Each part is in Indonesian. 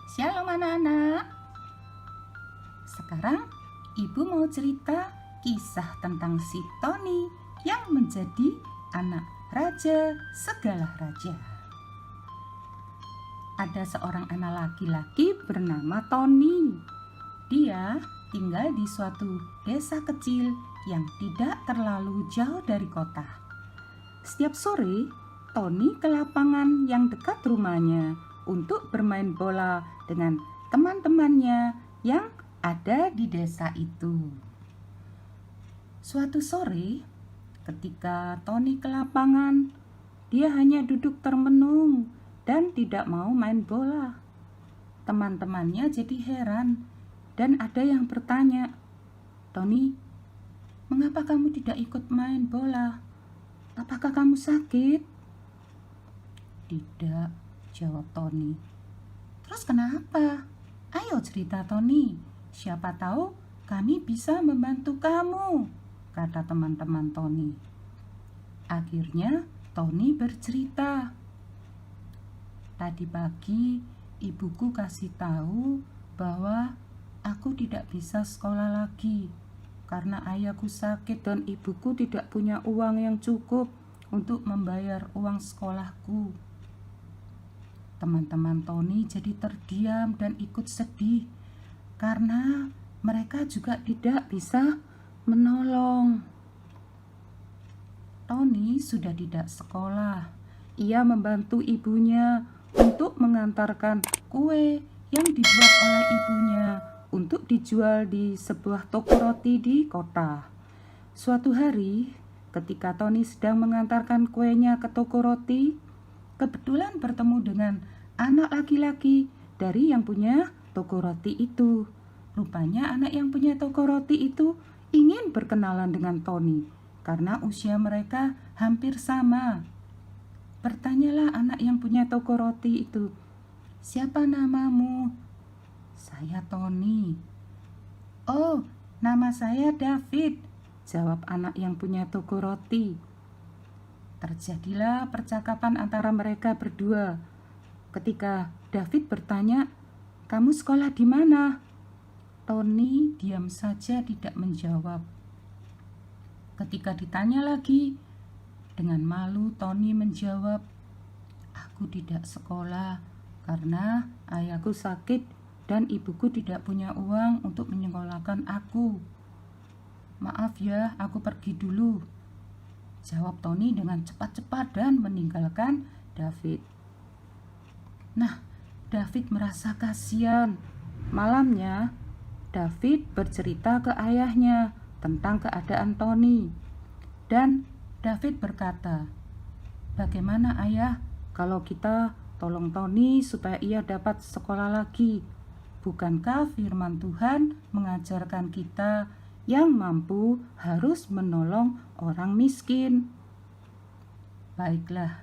Shalom anak-anak. Sekarang ibu mau cerita kisah tentang si Tony yang menjadi anak raja segala raja. Ada seorang anak laki-laki bernama Tony. Dia tinggal di suatu desa kecil yang tidak terlalu jauh dari kota. Setiap sore, Tony ke lapangan yang dekat rumahnya untuk bermain bola dengan teman-temannya yang ada di desa itu. Suatu sore, ketika Tony ke lapangan, dia hanya duduk termenung dan tidak mau main bola. Teman-temannya jadi heran dan ada yang bertanya, "Tony, mengapa kamu tidak ikut main bola? Apakah kamu sakit?" "Tidak," jawab Tony. "Terus kenapa? Ayo cerita, Tony. Siapa tahu kami bisa membantu kamu," kata teman-teman Tony. Akhirnya Tony bercerita. "Tadi pagi ibuku kasih tahu bahwa aku tidak bisa sekolah lagi karena ayahku sakit dan ibuku tidak punya uang yang cukup untuk membayar uang sekolahku." Teman-teman Tony jadi terdiam dan ikut sedih karena mereka juga tidak bisa menolong. Tony sudah tidak sekolah. Ia membantu ibunya untuk mengantarkan kue yang dibuat oleh ibunya untuk dijual di sebuah toko roti di kota. Suatu hari, ketika Tony sedang mengantarkan kuenya ke toko roti, kebetulan bertemu dengan anak laki-laki dari yang punya toko roti itu. Rupanya anak yang punya toko roti itu ingin berkenalan dengan Tony karena usia mereka hampir sama. Bertanyalah anak yang punya toko roti itu, "Siapa namamu?" "Saya Tony." "Oh, nama saya David," jawab anak yang punya toko roti. Terjadilah percakapan antara mereka berdua. Ketika David bertanya, "Kamu sekolah di mana?" Tony diam saja tidak menjawab. Ketika ditanya lagi, dengan malu Tony menjawab, "Aku tidak sekolah karena ayahku sakit dan ibuku tidak punya uang untuk menyekolahkan aku. Maaf ya, aku pergi dulu," jawab Tony dengan cepat-cepat dan meninggalkan David. Nah, David merasa kasihan. Malamnya, David bercerita ke ayahnya tentang keadaan Tony. Dan David berkata, "Bagaimana ayah kalau kita tolong Tony supaya ia dapat sekolah lagi? Bukankah firman Tuhan mengajarkan kita yang mampu harus menolong orang miskin?" "Baiklah,"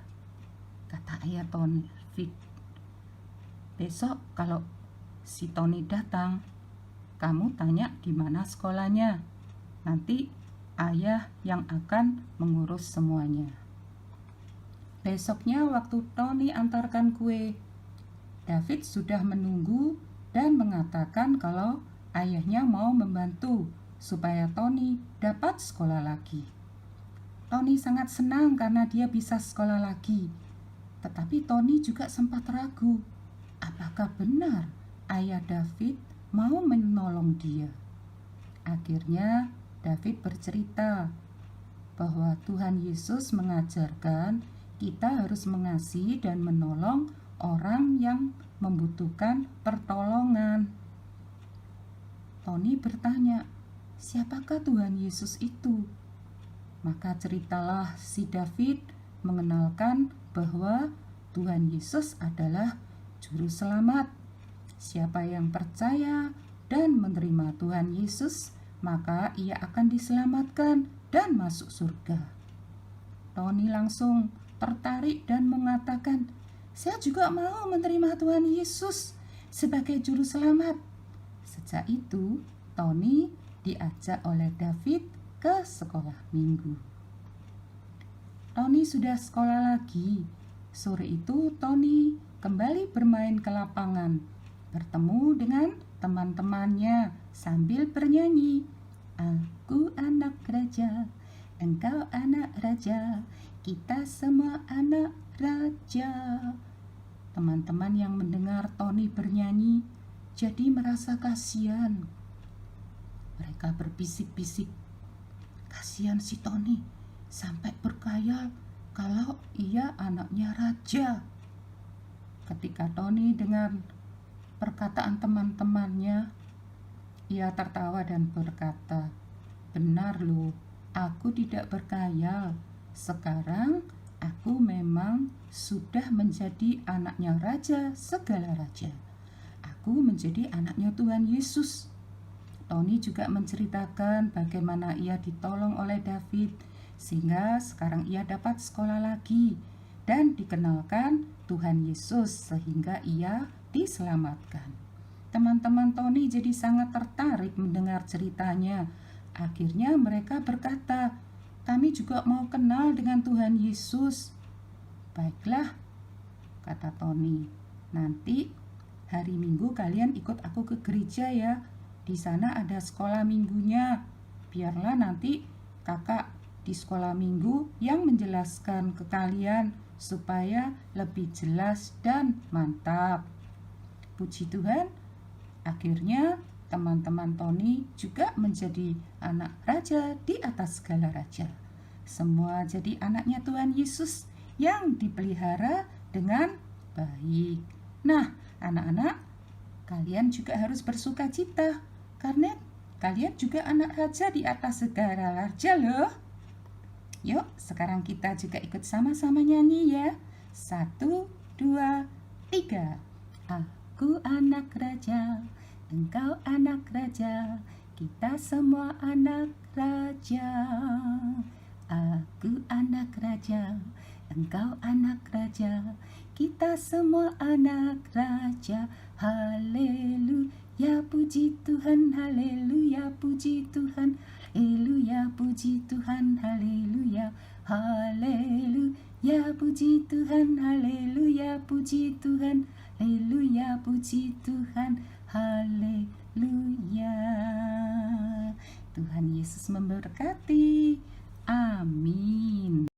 kata ayah Tony. "Besok kalau si Tony datang, kamu tanya di mana sekolahnya. Nanti ayah yang akan mengurus semuanya." Besoknya waktu Tony antarkan kue, David sudah menunggu dan mengatakan kalau ayahnya mau membantu supaya Tony dapat sekolah lagi. Tony sangat senang karena dia bisa sekolah lagi. Tetapi Tony juga sempat ragu, apakah benar ayah David mau menolong dia. Akhirnya David bercerita bahwa Tuhan Yesus mengajarkan kita harus mengasihi dan menolong orang yang membutuhkan pertolongan. Tony bertanya, "Siapakah Tuhan Yesus itu?" Maka ceritalah si David mengenalkan bahwa Tuhan Yesus adalah Juru Selamat. Siapa yang percaya dan menerima Tuhan Yesus, maka ia akan diselamatkan dan masuk surga. Tony langsung tertarik dan mengatakan, "Saya juga mau menerima Tuhan Yesus sebagai Juru Selamat." Sejak itu, Tony diajak oleh David ke sekolah minggu. Tony sudah sekolah lagi. Sore itu Tony kembali bermain ke lapangan bertemu dengan teman-temannya sambil bernyanyi, "Aku anak raja, engkau anak raja, kita semua anak raja." Teman-teman yang mendengar Tony bernyanyi jadi merasa kasihan. Mereka berbisik-bisik, "Kasihan si Tony, sampai berkhayal kalau ia anaknya raja." Ketika Tony dengar perkataan teman-temannya, ia tertawa dan berkata, "Benar loh, aku tidak berkhayal. Sekarang aku memang sudah menjadi anaknya raja segala raja. Aku menjadi anaknya Tuhan Yesus." Tony juga menceritakan bagaimana ia ditolong oleh David, sehingga sekarang ia dapat sekolah lagi dan dikenalkan Tuhan Yesus sehingga ia diselamatkan. Teman-teman Tony jadi sangat tertarik mendengar ceritanya. Akhirnya mereka berkata, "Kami juga mau kenal dengan Tuhan Yesus." "Baiklah," kata Tony, "nanti hari Minggu kalian ikut aku ke gereja ya. Di sana ada sekolah minggunya. Biarlah nanti kakak di sekolah minggu yang menjelaskan ke kalian supaya lebih jelas dan mantap." Puji Tuhan, akhirnya teman-teman Tony juga menjadi anak raja di atas segala raja. Semua jadi anaknya Tuhan Yesus yang dipelihara dengan baik. Nah, anak-anak, kalian juga harus bersuka cita karena kalian juga anak raja di atas segala raja loh. Yuk, sekarang kita juga ikut sama-sama nyanyi ya. 1, 2, 3. Aku anak raja, engkau anak raja, kita semua anak raja. Aku anak raja, engkau anak raja, kita semua anak raja. Haleluya, puji Tuhan, haleluya, puji Tuhan, haleluya, puji Tuhan, haleluya, haleluya, puji Tuhan, haleluya, puji Tuhan, haleluya, puji Tuhan, haleluya. Tuhan Yesus memberkati. Amin.